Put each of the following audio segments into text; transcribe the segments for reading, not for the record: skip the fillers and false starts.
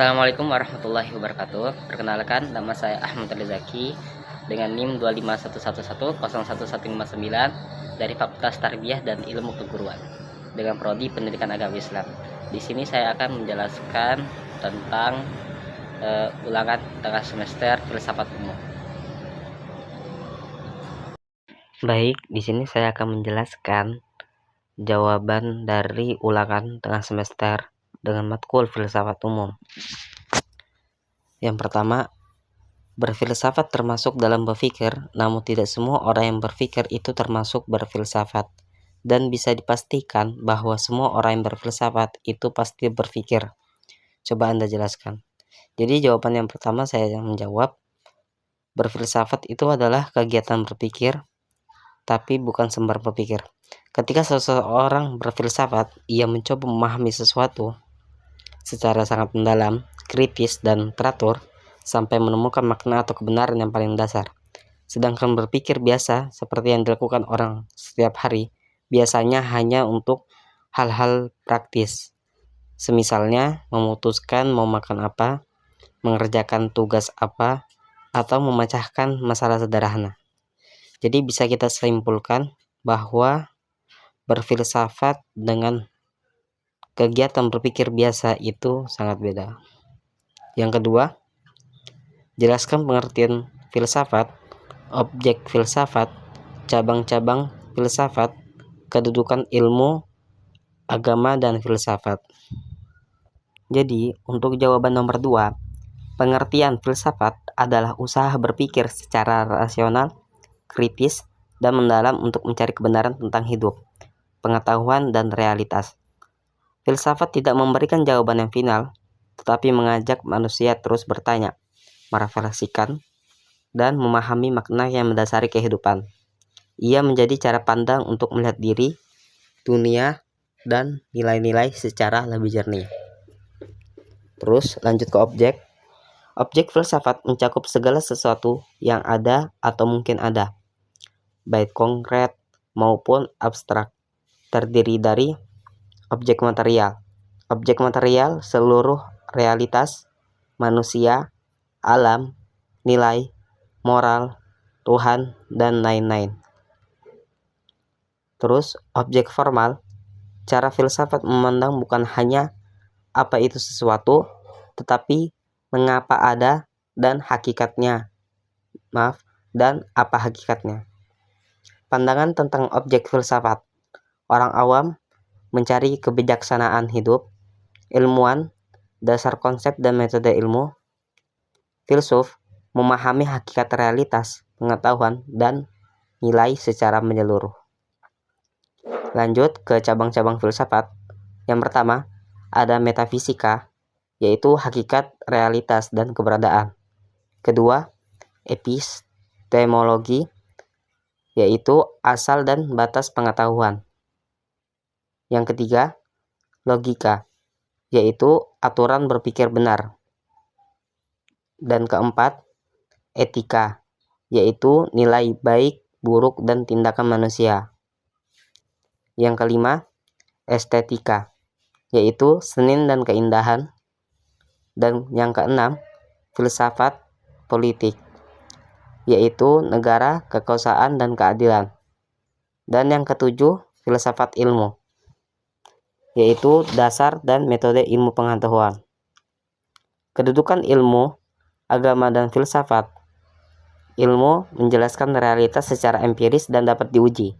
Assalamualaikum warahmatullahi wabarakatuh. Perkenalkan, nama saya Ahmad Rizaki dengan NIM 251101159 dari Fakultas Tarbiyah dan Ilmu Keguruan dengan prodi Pendidikan Agama Islam. Di sini saya akan menjelaskan tentang ulangan tengah semester Filsafat Umum. Baik, di sini saya akan menjelaskan jawaban dari ulangan tengah semester dengan matkul Filsafat Umum. Yang pertama, berfilsafat termasuk dalam berpikir, namun tidak semua orang yang berpikir itu termasuk berfilsafat. Dan bisa dipastikan bahwa semua orang yang berfilsafat itu pasti berpikir. Coba Anda jelaskan. Jadi jawaban yang pertama saya menjawab, berfilsafat itu adalah kegiatan berpikir, tapi bukan sumber berpikir. Ketika seseorang berfilsafat, ia mencoba memahami sesuatu secara sangat mendalam, kritis, dan teratur, sampai menemukan makna atau kebenaran yang paling dasar. Sedangkan berpikir biasa, seperti yang dilakukan orang setiap hari, biasanya hanya untuk hal-hal praktis. Semisalnya, memutuskan mau makan apa, mengerjakan tugas apa, atau memecahkan masalah sederhana. Jadi bisa kita simpulkan bahwa berfilsafat dengan kegiatan berpikir biasa itu sangat beda. Yang kedua, jelaskan pengertian filsafat, objek filsafat, cabang-cabang filsafat, kedudukan ilmu, agama, dan filsafat. Jadi, untuk jawaban nomor 2, pengertian filsafat adalah usaha berpikir secara rasional, kritis, dan mendalam untuk mencari kebenaran tentang hidup, pengetahuan, dan realitas. Filsafat tidak memberikan jawaban yang final, tetapi mengajak manusia terus bertanya, merefleksikan, dan memahami makna yang mendasari kehidupan. Ia menjadi cara pandang untuk melihat diri, dunia, dan nilai-nilai secara lebih jernih. Terus lanjut ke objek. Objek filsafat mencakup segala sesuatu yang ada atau mungkin ada, baik konkret maupun abstrak, terdiri dari objek material. Objek material seluruh realitas, manusia, alam, nilai, moral, Tuhan, dan lain-lain. Terus, objek formal, cara filsafat memandang bukan hanya apa itu sesuatu, tetapi mengapa ada dan hakikatnya. Dan apa hakikatnya. Pandangan tentang objek filsafat. Orang awam mencari kebijaksanaan hidup, ilmuwan, dasar konsep dan metode ilmu, filsuf, memahami hakikat realitas, pengetahuan, dan nilai secara menyeluruh. Lanjut ke cabang-cabang filsafat. Yang pertama, ada metafisika, yaitu hakikat, realitas, dan keberadaan. Kedua, epistemologi, yaitu asal dan batas pengetahuan. Yang ketiga, logika, yaitu aturan berpikir benar. Dan keempat, etika, yaitu nilai baik, buruk, dan tindakan manusia. Yang kelima, estetika, yaitu seni dan keindahan. Dan yang keenam, filsafat politik, yaitu negara, kekuasaan, dan keadilan. Dan yang ketujuh, filsafat ilmu, yaitu dasar dan metode ilmu pengetahuan. Kedudukan ilmu, agama, dan filsafat. Ilmu menjelaskan realitas secara empiris dan dapat diuji,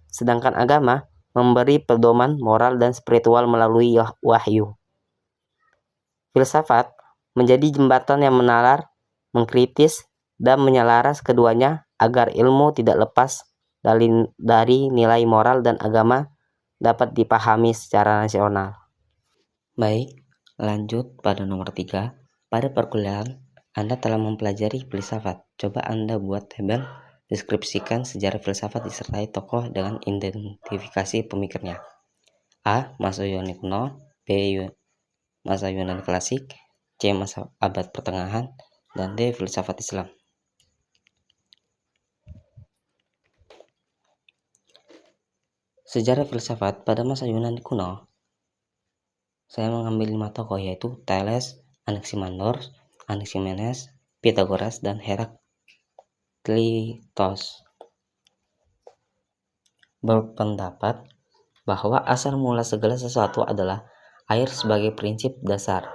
sedangkan agama memberi pedoman moral dan spiritual melalui wahyu. Filsafat menjadi jembatan yang menalar, mengkritis, dan menyelaras keduanya agar ilmu tidak lepas dari nilai moral dan agama dapat dipahami secara nasional. Baik, lanjut pada nomor 3. Pada perkuliahan, Anda telah mempelajari filsafat. Coba Anda buat tabel, deskripsikan sejarah filsafat disertai tokoh dengan identifikasi pemikirnya. A. Masa Yunani kuno, B. Masa Yunani klasik, C. Masa abad pertengahan, dan D. Filsafat Islam. Sejarah filsafat pada masa Yunani kuno, saya mengambil 5 tokoh, yaitu Thales, Anaximander, Anaximenes, Pythagoras, dan Heraklitos berpendapat bahwa asal mula segala sesuatu adalah air sebagai prinsip dasar.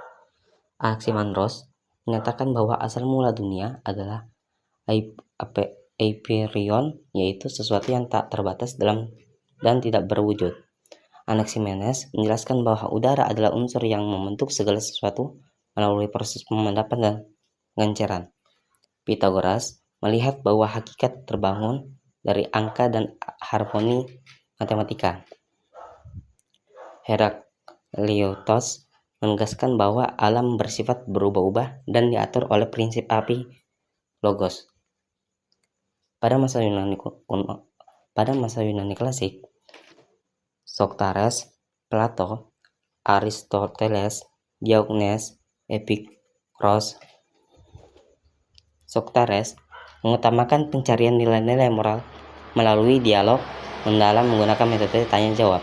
Anaximandros menyatakan bahwa asal mula dunia adalah Aiperion, yaitu sesuatu yang tak terbatas dalam dan tidak berwujud. Anaximenes menjelaskan bahwa udara adalah unsur yang membentuk segala sesuatu melalui proses pemandapan dan pengenceran. Pythagoras melihat bahwa hakikat terbangun dari angka dan harmoni matematika. Heraklitos menegaskan bahwa alam bersifat berubah-ubah dan diatur oleh prinsip api logos. Pada masa Yunani klasik, Socrates, Plato, Aristoteles, Diogenes, Epikros. Socrates mengutamakan pencarian nilai-nilai moral melalui dialog mendalam menggunakan metode tanya jawab.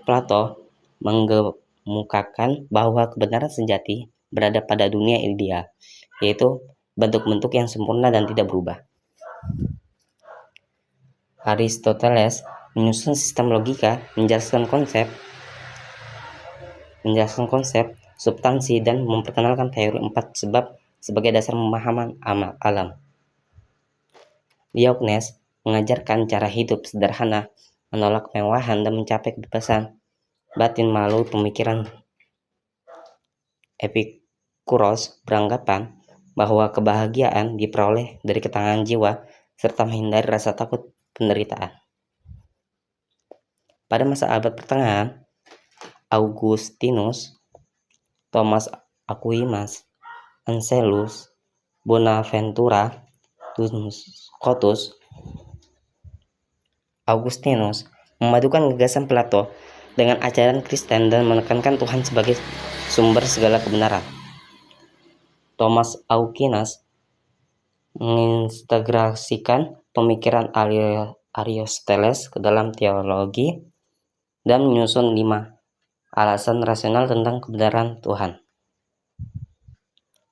Plato mengemukakan bahwa kebenaran sejati berada pada dunia ideal, yaitu bentuk-bentuk yang sempurna dan tidak berubah. Aristoteles menyusun sistem logika, menjelaskan konsep, substansi, dan memperkenalkan teori 4 sebab sebagai dasar pemahaman alam. Diogenes mengajarkan cara hidup sederhana, menolak kemewahan, dan mencapai kebebasan batin melalui pemikiran. Epikuros beranggapan bahwa kebahagiaan diperoleh dari ketenangan jiwa serta menghindari rasa takut penderitaan. Pada masa abad pertengahan, Augustinus, Thomas Aquinas, Anselus, Bonaventura, Scotus. Augustinus memadukan gagasan Plato dengan ajaran Kristen dan menekankan Tuhan sebagai sumber segala kebenaran. Thomas Aquinas mengintegrasikan pemikiran Aristoteles ke dalam teologi dan menyusun 5 alasan rasional tentang kebenaran Tuhan.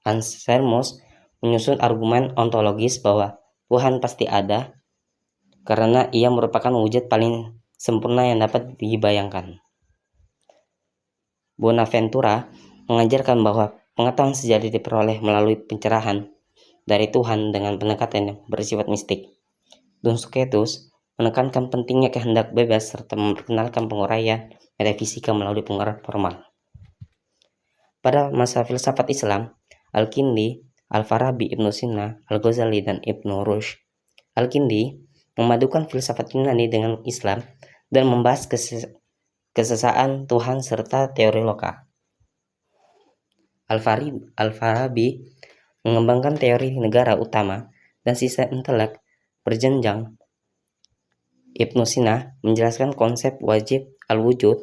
Anselmus menyusun argumen ontologis bahwa Tuhan pasti ada karena ia merupakan wujud paling sempurna yang dapat dibayangkan. Bonaventura mengajarkan bahwa pengetahuan sejati diperoleh melalui pencerahan dari Tuhan dengan pendekatan yang bersifat mistik. Duns Scotus menekankan pentingnya kehendak bebas serta memperkenalkan penguraian metafisika melalui penguraian formal. Pada masa filsafat Islam, Al-Kindi, Al-Farabi, Ibnu Sina, Al-Ghazali, dan Ibnu Rushd. Al-Kindi memadukan filsafat Yunani dengan Islam dan membahas kesesaan Tuhan serta teori lokal. Al-Farabi mengembangkan teori negara utama dan sistem intelek berjenjang. Ibnu Sina menjelaskan konsep wajib al-wujud,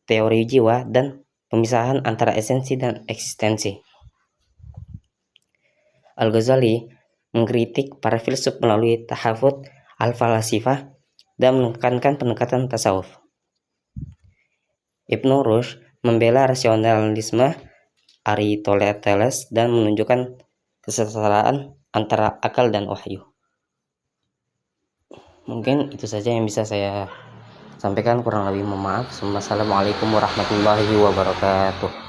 teori jiwa, dan pemisahan antara esensi dan eksistensi. Al-Ghazali mengkritik para filsuf melalui tahafut al-falasifah dan menekankan pendekatan tasawuf. Ibnu Rushd membela rasionalisme Aristoteles dan menunjukkan kesetaraan antara akal dan wahyu. Mungkin itu saja yang bisa saya sampaikan, kurang lebih mohon maaf. Wassalamualaikum warahmatullahi wabarakatuh.